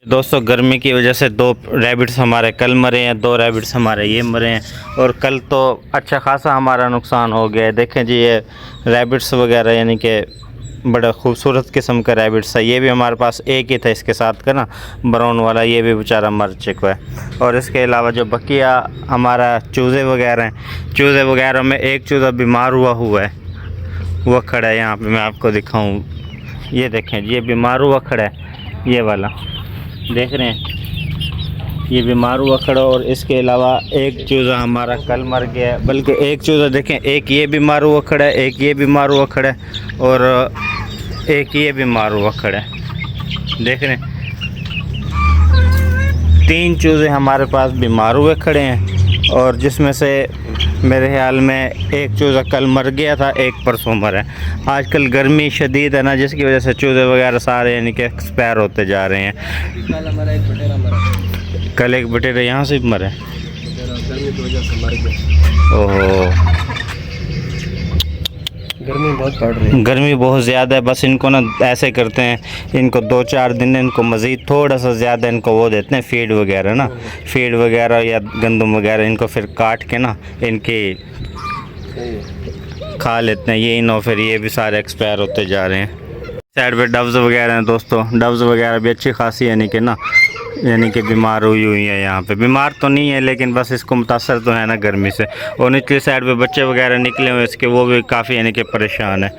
दोस्तों गर्मी की वजह से 2 रैबिट्स हमारे कल मरे हैं, 2 रैबिट्स हमारे ये मरे हैं और कल तो अच्छा खासा हमारा नुकसान हो गया है। देखें जी ये रैबिट्स वगैरह यानी कि बड़ा खूबसूरत किस्म का रैबिट्स है। ये भी हमारे पास एक ही था इसके साथ का ना ब्राउन वाला, ये भी बेचारा मर चुका है। और इसके अलावा जो बकिया हमारा चूज़े वगैरह हैं, चूज़े वगैरह में एक चूज़ा बीमार हुआ है, वह खड़ा है यहाँ पे, मैं आपको दिखाऊँ। ये देखें ये बीमार हुआ खड़ा है, ये वाला देख रहे हैं, ये बीमार हुआ खड़ा। और इसके अलावा एक चूज़ा हमारा कल मर गया है, बल्कि एक चूज़ा देखें, एक ये बीमार हुआ खड़ा है, एक ये बीमार हुआ खड़ा है और एक ये बीमार हुआ खड़ा है। देख रहे हैं 3 चूज़े हमारे पास बीमार हुए खड़े हैं और जिसमें से मेरे ख्याल में एक चूज़ा कल मर गया था, एक परसों मरा है। आजकल गर्मी शदीद है ना, जिसकी वजह से चूज़े वगैरह सारे यानी कि एक्सपायर होते जा रहे हैं। कल एक बटेरा यहाँ से भी मरे, ओहो गर्मी बहुत पड़ रही है, गर्मी बहुत ज़्यादा है। बस इनको ना ऐसे करते हैं, इनको 2-4 दिन इनको मज़ीद थोड़ा सा ज़्यादा इनको वो देते हैं फीड वगैरह ना, फीड वगैरह या गंदम वगैरह, इनको फिर काट के ना इनकी खा लेते हैं ये इन, फिर ये भी सारे एक्सपायर होते जा रहे हैं। साइड पे डव्स वगैरह हैं दोस्तों, डव्स वगैरह भी अच्छी खासी यानी कि ना यानी कि बीमार हुई है। यहाँ पे बीमार तो नहीं है लेकिन बस इसको मुतासर तो है ना गर्मी से। और निचली साइड पे बच्चे वगैरह निकले हुए इसके, वो भी काफ़ी यानी कि परेशान है।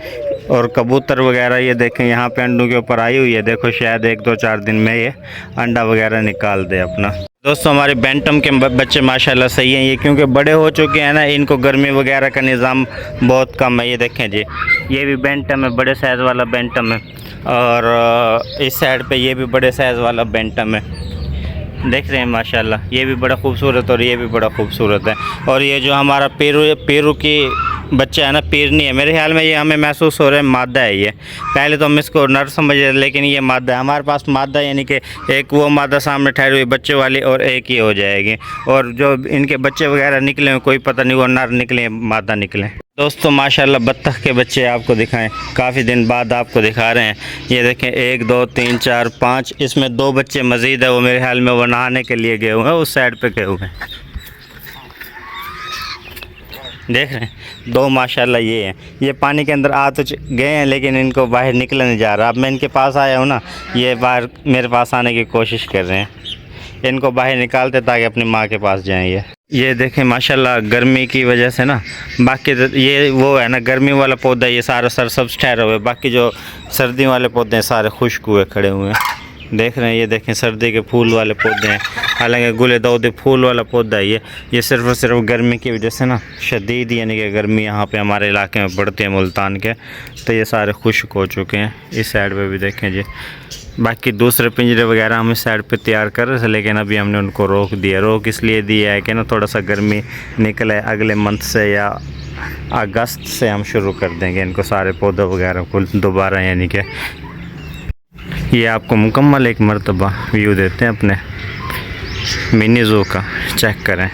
और कबूतर वगैरह ये देखें यहाँ पे अंडों के ऊपर आई हुई है, देखो शायद 1-2-4 दिन में ये अंडा वगैरह निकाल दे अपना। दोस्तों हमारे बैंटम के बच्चे माशाल्लाह सही हैं ये, क्योंकि बड़े हो चुके हैं ना, इनको गर्मी वगैरह का निज़ाम बहुत कम है। ये देखें जी ये भी बैंटम है, बड़े साइज़ वाला बैंटम है। और इस साइड पे ये भी बड़े साइज़ वाला बैंटम है, देख रहे हैं माशाल्लाह, ये भी बड़ा खूबसूरत और ये भी बड़ा खूबसूरत है। और ये जो हमारा पेरू की बच्चा है ना, पेरनी है, मेरे ख्याल में ये हमें महसूस हो रहा है मादा है ये। पहले तो हम इसको नर समझ रहे लेकिन ये मादा है हमारे पास, मादा यानी कि एक वो मादा सामने ठहरी हुई बच्चे वाली और एक ये हो जाएगी। और जो इनके बच्चे वगैरह निकले हैं कोई पता नहीं वो नर निकले मादा निकले। दोस्तों माशाल्लाह बत्तख के बच्चे आपको दिखाएं, काफ़ी दिन बाद आपको दिखा रहे हैं। ये देखें 1 2 3 4 5, इसमें 2 बच्चे मज़ीद है, वो मेरे ख्याल में वो नहाने के लिए गए हुए हैं, उस साइड पे गए हुए हैं। देख रहे हैं 2 माशाल्लाह ये हैं, ये पानी के अंदर आ तो गए हैं लेकिन इनको बाहर निकला नहीं जा रहा। अब मैं इनके पास आया हूँ ना, ये बाहर मेरे पास आने की कोशिश कर रहे हैं, इनको बाहर निकालते ताकि अपनी माँ के पास जाएँ। ये देखें माशाल्लाह गर्मी की वजह से ना, बाकी ये वो है ना गर्मी वाला पौधा, ये सारा सरसब्ज़ ठहरा हुआ है, बाकी जो सर्दी वाले पौधे हैं सारे खुश्क हुए खड़े हुए हैं। देख रहे हैं ये देखें सर्दी के फूल वाले पौधे हैं, हालांकि गुलदाउदी फूल वाला पौधा है ये सिर्फ और सिर्फ गर्मी की वजह से ना शदीद यानी कि गर्मी यहाँ पे हमारे इलाके में पड़ती है मुल्तान के, तो ये सारे खुश्क हो चुके हैं। इस साइड पे भी देखें जी, बाकी दूसरे पिंजरे वगैरह हम इस साइड पे तैयार कर रहे थे लेकिन अभी हमने उनको रोक दिया। रोक इसलिए दिया है कि ना थोड़ा सा गर्मी निकले, अगले मंथ से या अगस्त से हम शुरू कर देंगे इनको सारे पौधे वगैरह को दोबारा, यानी कि ये आपको मुकम्मल एक मरतबा व्यू देते हैं अपने मिनी ज़ू का, चेक करें।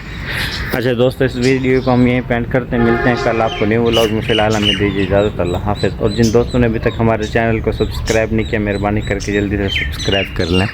अच्छा दोस्तों इस वीडियो को हम यहीं पेंट करते हैं, मिलते हैं कल आपको न्यू व्लॉग में। फ़िलहाल हमें दीजिए इजाज़त, अल्लाह हाफ़िज़। और जिन दोस्तों ने अभी तक हमारे चैनल को सब्सक्राइब नहीं किया, मेहरबानी करके जल्दी से सब्सक्राइब कर लें।